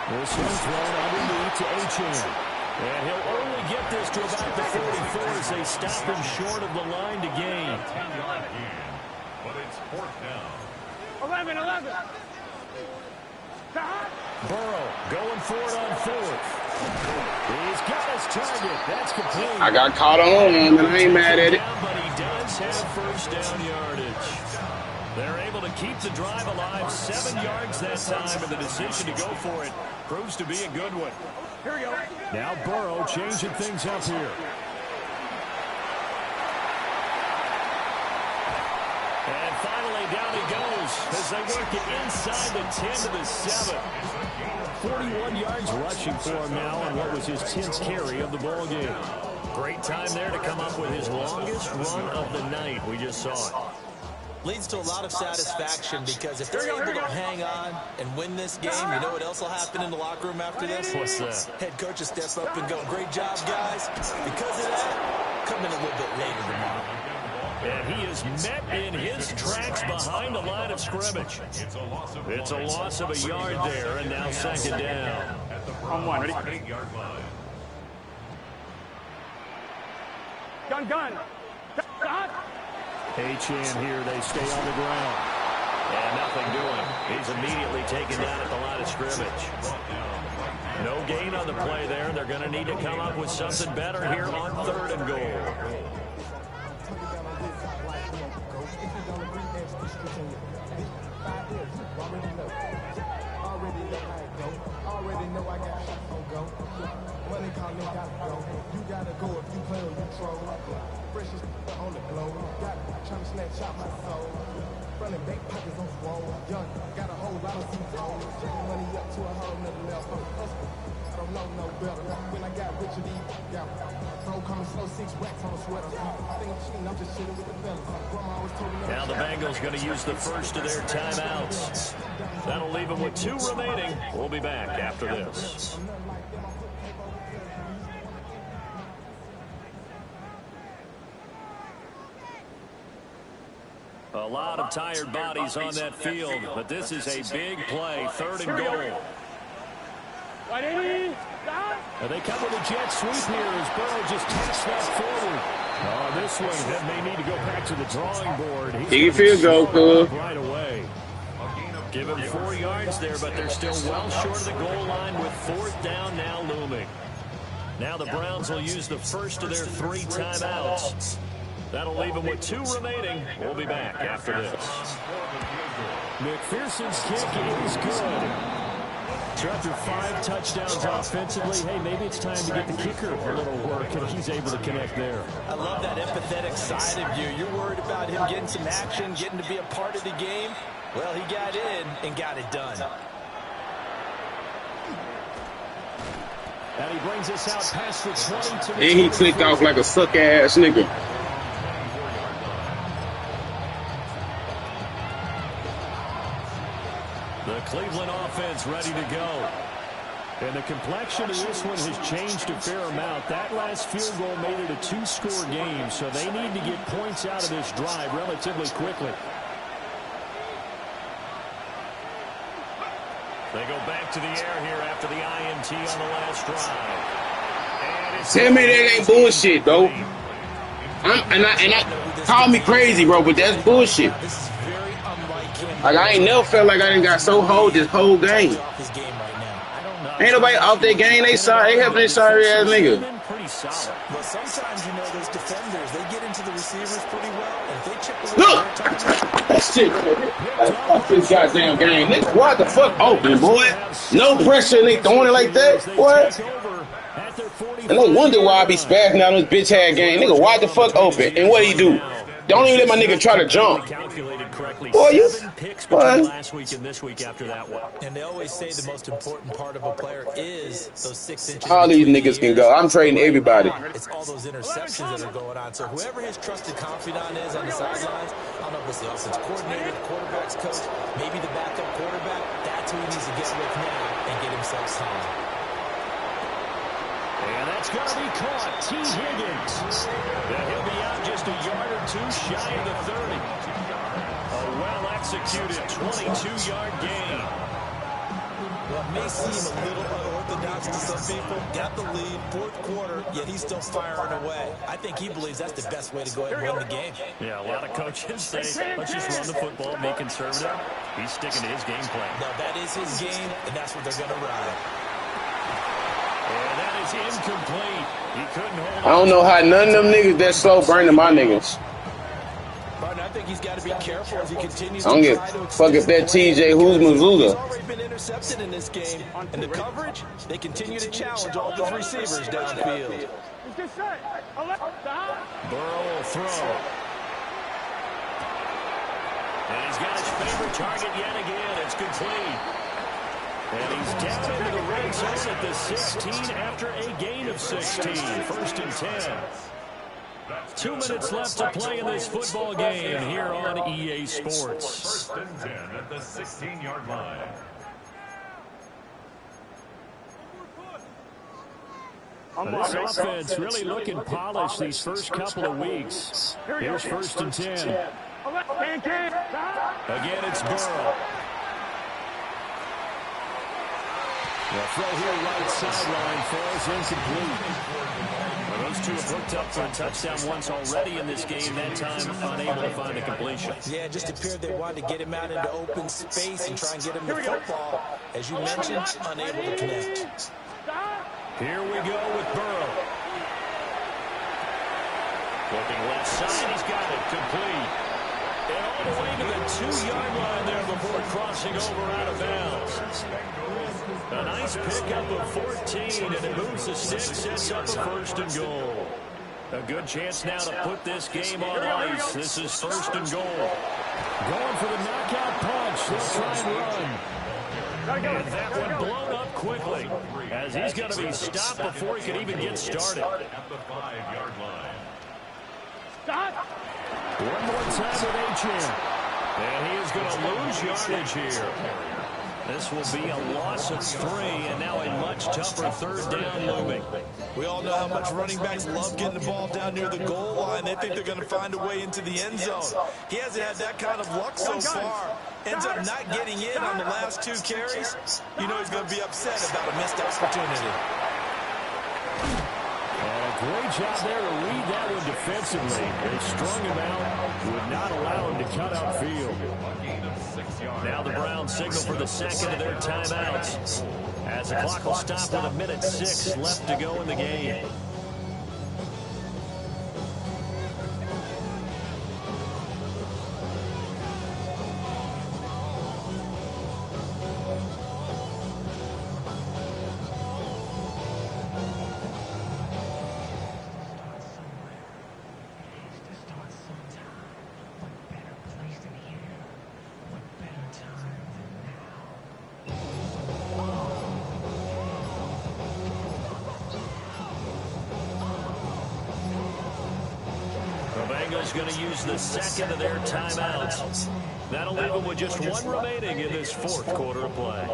Speaker 2: This one thrown underneath to H.M. And he'll only get this to about the 44 as they stop him short of the line to gain.
Speaker 5: But it's 4th down.
Speaker 1: 11.
Speaker 2: Burrow going for it on 4th. He's got his target. That's complete.
Speaker 4: I got caught on him, and I ain't mad at it.
Speaker 2: But he does have first down yardage. They're able to keep the drive alive. 7 yards that time, and the decision to go for it proves to be a good one.
Speaker 1: Here we go.
Speaker 2: Now Burrow changing things up here. And finally down he goes as they work it inside the 10 to the 7. 41 yards rushing for him now on what was his 10th carry of the ball game. Great time there to come up with his longest run of the night. We just saw it.
Speaker 3: Leads to a lot of satisfaction because if they're able to hang on and win this game, you know what else will happen in the locker room after this?
Speaker 2: What's that?
Speaker 3: Head coach will step up and go, great job, guys. Because of that, come in a little bit later tomorrow.
Speaker 2: And he is met in his tracks behind the line of scrimmage. It's a loss of a yard there, and now 2nd down.
Speaker 1: On 1, ready?
Speaker 5: 8-yard line.
Speaker 1: Gun.
Speaker 2: H.N. here, they stay on the ground. And nothing doing. He's immediately taken down at the line of scrimmage. No gain on the play there. They're going to need to come up with something better here on 3rd and goal. Now the Bengals going to use the first of their timeouts. That'll leave them with 2 remaining. We'll be back after this. A lot of tired bodies on that field, but this is a big play, 3rd and goal. And they come with a jet sweep here as Burrow just takes that forward. Oh, this one that may need to go back to the drawing board.
Speaker 4: He can field goal, cool.
Speaker 2: Right away. Give him 4 yards there, but they're still well short of the goal line with 4th down now looming. Now the Browns will use the first of their 3 timeouts. That'll leave them with 2 remaining. We'll be back after this. McPherson's kick is good. So after 5 touchdowns offensively, hey, maybe it's time to get the kicker a little work, and he's able to connect there.
Speaker 3: I love that empathetic side of you. You're worried about him getting some action, getting to be a part of the game. Well, he got in and got it done.
Speaker 2: And he brings us out past the 20 to the
Speaker 4: And he clicked off like a suck-ass nigga.
Speaker 2: The Cleveland offense ready to go. And the complexion of this one has changed a fair amount. That last field goal made it a 2-score game, so they need to get points out of this drive relatively quickly. They go back to the air here after the INT on the last drive.
Speaker 4: Tell me that ain't bullshit, bro. Call me crazy, bro, but that's bullshit. Like, I ain't never felt like I done got so hold this whole game. Ain't nobody off that game. They helping their sorry ass nigga.
Speaker 3: But sometimes, you know, those defenders, they get into the receivers pretty well. And if they chip away
Speaker 4: Look! That shit. Fuck this goddamn game. Nigga, why the fuck open, boy? No pressure, and they throwing it like that, boy. And no wonder why I be spazzing out on this bitch ass game. Nigga, why the fuck open? And what he do? Don't even let my nigga try to jump. Boy, you. Boy.
Speaker 2: Last week and this week after that one.
Speaker 3: And they always say the most important part of a player is those 6 inches.
Speaker 4: All these niggas can go. I'm trading everybody.
Speaker 3: It's all those interceptions that are going on. So whoever his trusted confidant is on the sidelines, I don't know if it's the offense coordinator, the quarterback's coach, maybe the backup quarterback, that's who he needs to get with now and get himself time.
Speaker 2: And that's going to be caught. T. Higgins. He'll be out just a yard or 2 shy of the 30. A well-executed 22-yard gain.
Speaker 3: Well, it may seem a little unorthodox to some people. Got the lead, 4th quarter, yet he's still firing away. I think he believes that's the best way to go ahead and win the game.
Speaker 2: Yeah, a lot of coaches say, let's just run the football, be conservative. He's sticking to his game plan.
Speaker 3: No, that is his game, and that's what they're going to ride.
Speaker 2: And that is incomplete. He couldn't hold
Speaker 4: I don't know how none of them niggas that slow burning my niggas.
Speaker 3: But I think he's got to be careful as he continues
Speaker 4: I don't give a fuck if that TJ who's Missoula.
Speaker 3: He's already been intercepted in this game. And the coverage, they continue to challenge all those receivers downfield.
Speaker 2: Burrow will throw. And he's got his favorite target yet again. It's complete. And he's down into the red zone at the 16 after a gain of 16. 1st and 10. 2 minutes left to play in this football game here on EA Sports.
Speaker 5: 1st and 10 at the 16-yard line.
Speaker 2: This offense really looking polished these first couple of weeks. Here's 1st and 10. Again, it's Burrow. The throw here right sideline falls incomplete. Well, those two have hooked up for a touchdown once already in this game, that time unable to find the completion.
Speaker 3: Yeah, it just appeared they wanted to get him out into open space and try and get him the football. As you mentioned, unable to connect.
Speaker 2: Here we go with Burrow. Looking left side, he's got it complete. And all the way to the 2-yard line there before crossing over out of bounds. A nice pickup of 14, and it moves the sticks, sets up a 1st and goal. A good chance now to put this game on ice. This is 1st and goal. Going for the knockout punch. They'll try and run. And that one blown up quickly, as he's going to be stopped before he can even get started.
Speaker 5: At the 5-yard line.
Speaker 1: Stop.
Speaker 2: One more time with Achane. And he is going to lose yardage here. This will be a loss of 3, and now a much tougher 3rd down looming.
Speaker 3: We all know how much running backs love getting the ball down near the goal line. They think they're going to find a way into the end zone. He hasn't had that kind of luck so far. Ends up not getting in on the last 2 carries. You know he's going to be upset about a missed opportunity.
Speaker 2: And a great job there to read that one defensively. They strung him out, would not allow him to cut outfield. Now the Browns signal for the 2nd of their timeouts, as the clock will stop with 1:06 left to go in the game. Bengals going to use the 2nd of their timeouts. That'll leave them with just 1 remaining in this 4th quarter of play.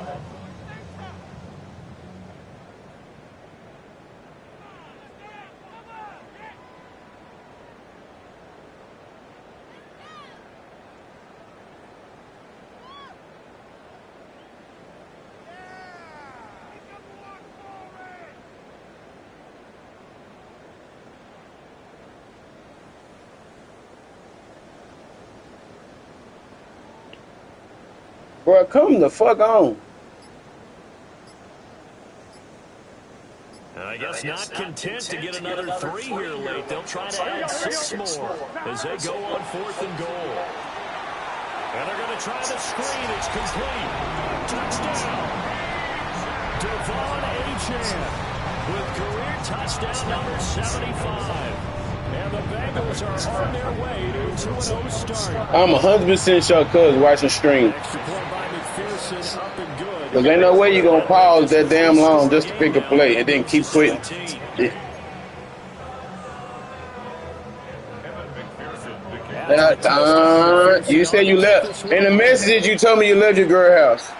Speaker 4: Bro, come the fuck on.
Speaker 2: I guess not content to get another 3 here late. They'll try to add 6 more as they go on 4th and goal. And they're going to try the screen. It's complete. Touchdown. Devon Achane with career touchdown number 75. And the Bengals are on their way to a 2-0 start.
Speaker 4: I'm 100% sure cuz watching stream.
Speaker 2: Extra point by McPherson, up and good.
Speaker 4: Because ain't no way you're going to pause that damn long just to pick a play and then keep quitting. Yeah. You said you left. In the messages, you told me you left your girl house.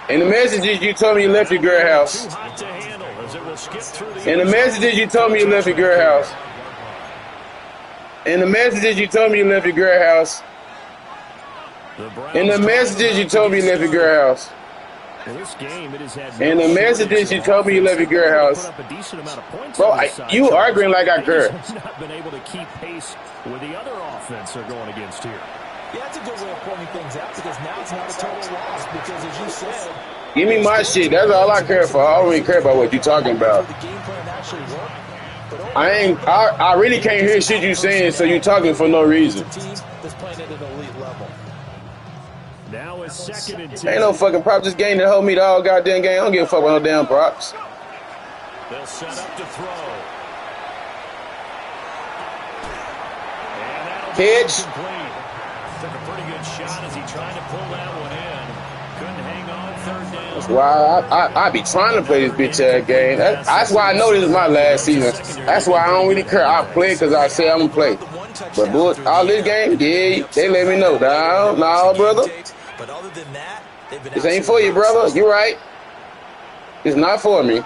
Speaker 4: In the messages, you told me you left your girl house. In the messages, you told me you left your girl house. In the messages, you told me you left your girl house. In the messages, you told me you left your girl house. In the messages, you told me you left your girl house. Bro, you arguing like I care.
Speaker 2: Not been able to keep pace with the other offense they're going against here.
Speaker 3: Yeah, that's a good way of pointing things out, because now it's not a total loss, because as you said,
Speaker 4: give me my shit. That's all I care for. I don't really care about what you're talking about.
Speaker 3: the game plan actually worked.
Speaker 4: I really can't hear shit you saying, so you talking for no reason.
Speaker 3: Team that's playing at an elite level.
Speaker 2: Now it's 2nd and 10.
Speaker 4: Ain't no fucking props. This game that hold me the all goddamn game. I don't give a fuck about no damn props.
Speaker 2: They'll set up to throw.
Speaker 4: Catch.
Speaker 2: Took a pretty good shot as he tried to pull that one in. Couldn't hang on 3rd down.
Speaker 4: That's why I be trying to play this bitch ass game. That's why I know this is my last season. That's why I don't really care. I play because I say I'm gonna play. But boy, all this game, yeah, they let me know. No, brother.
Speaker 3: But other than that, they've been
Speaker 4: This ain't for you, brother. You right. It's not for me.
Speaker 2: On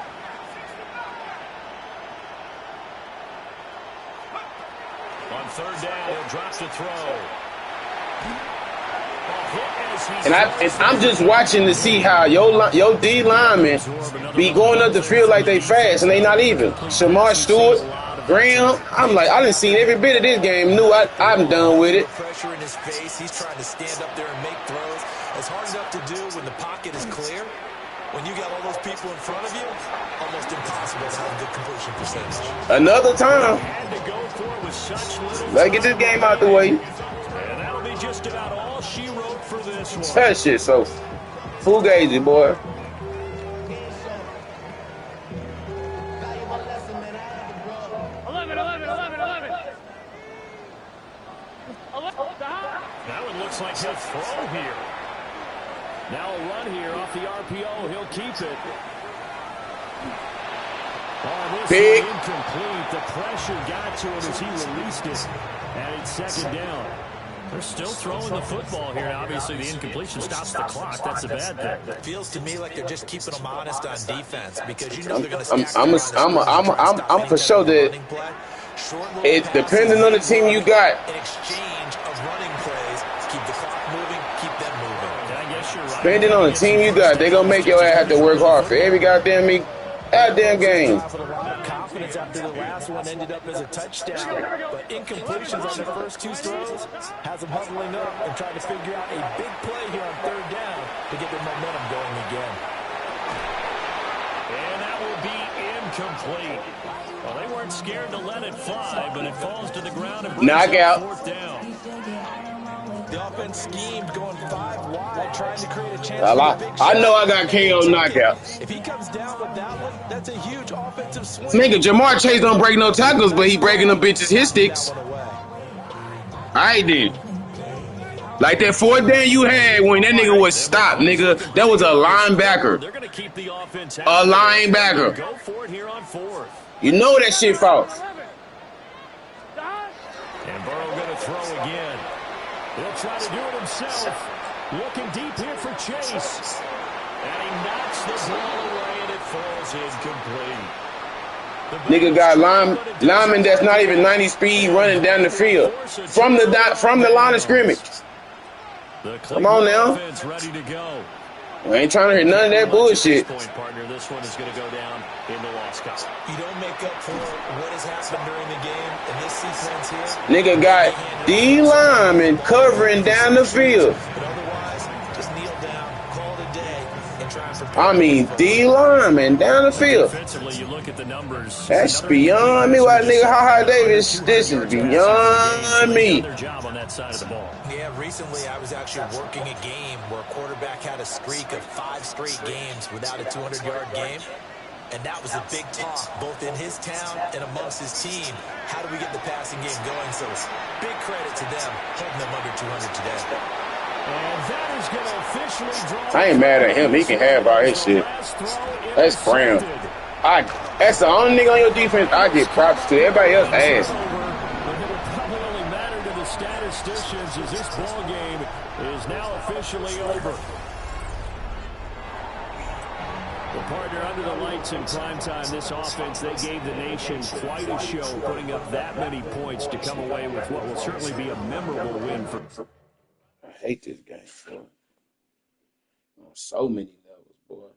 Speaker 2: 3rd down, he'll drop to throw.
Speaker 4: And I'm just watching to see how your D linemen be going up the field like they fast and they not even. Shamar Stewart, Graham, I'm like, I done seen every bit of this game. Knew I'm done with it.
Speaker 3: Pressure in his face. He's trying to stand up there and make throws. It's hard enough to do when the pocket is clear. When you got all those people in front of you, almost almost impossible to have a good completion percentage.
Speaker 4: Another time.
Speaker 2: Had to go for it with such little
Speaker 4: Let's get this game out the way.
Speaker 2: and that'll be just about all she wrote for this one.
Speaker 4: That shit so fugazi, boy.
Speaker 1: 11.
Speaker 2: That one looks like he'll throw here. Now a run here off the RPO. He'll keep it. Oh, this
Speaker 4: Big.
Speaker 2: one incomplete. The pressure got to him as he released it. And it's second down. They're still throwing the football here. Obviously, the incompletion stops the clock. That's a bad thing.
Speaker 3: It feels to me like they're just keeping them honest on defense because you know they're going to
Speaker 4: I'm
Speaker 3: stack
Speaker 4: for sure that it depending on the team you got.
Speaker 3: an exchange of running plays to keep the clock moving, keep them moving.
Speaker 2: I guess you're right.
Speaker 4: Depending on the team you got, they gonna make your ass have to work hard for every goddamn game.
Speaker 3: Confidence after the last one ended up as a touchdown, but incompletions on the first two throws has them huddling up and trying to figure out a big play here on third down to get their momentum going again.
Speaker 2: And that will be incomplete. Well, they weren't scared to let it fly, but it falls to the ground and brings
Speaker 4: Knockout.
Speaker 2: up fourth down.
Speaker 3: The offense schemed going 5 wide, trying to create a chance
Speaker 4: I
Speaker 3: for a big
Speaker 4: I
Speaker 3: shot.
Speaker 4: know I got KO knockouts.
Speaker 3: If he comes down with that one, that's a huge offensive swing.
Speaker 4: Nigga, Jamar Chase don't break no tackles, but he breaking them bitches his sticks.
Speaker 3: That one away.
Speaker 4: I did. Like that fourth down you had when that nigga was stopped, nigga. That was a linebacker.
Speaker 2: They're going to keep the offense
Speaker 4: A
Speaker 2: out.
Speaker 4: linebacker.
Speaker 2: Go for it here on fourth.
Speaker 4: You know that shit false.
Speaker 2: And Burrow going to throw again. He'll try to do it himself. Looking deep here for Chase. And he knocks the ball away, and it falls incomplete.
Speaker 4: Nigga got lineman that's not even 90 speed running down the field from the line of scrimmage. Come on now.
Speaker 2: Offense ready to go.
Speaker 4: I ain't trying to hear none of that bullshit.
Speaker 2: At this point, partner, this one is going to go down in the loss column.
Speaker 3: You don't make up for what has happened during the game in this sequence here.
Speaker 4: Nigga got D lineman covering down the field.
Speaker 3: But otherwise, just kneel down, call it a day, and try and prepare.
Speaker 4: I mean, D lineman down the field.
Speaker 2: Defensively, you look at the numbers.
Speaker 4: That's beyond me. Why nigga, Ha Davis? This is beyond me.
Speaker 2: Their job on that side of the ball.
Speaker 3: Yeah, recently I was actually working a game where a quarterback had a streak of 5 straight games without a 200-yard game. And that was a big talk, both in his town and amongst his team. How do we get the passing game going? So big credit to them, holding them under 200 today.
Speaker 2: And that is going to officially draw.
Speaker 4: I ain't mad at him. He can have all his shit. That's Brown. That's the only nigga on your defense I get props to. Everybody else ass.
Speaker 2: It'll probably only matter to the statisticians as this ball game is now officially over. Well, partner, under the lights in primetime, this offense, they gave the nation quite a show, putting up that many points to come away with what will certainly be a memorable win for.
Speaker 4: I hate this game, boy. On so many levels, boy.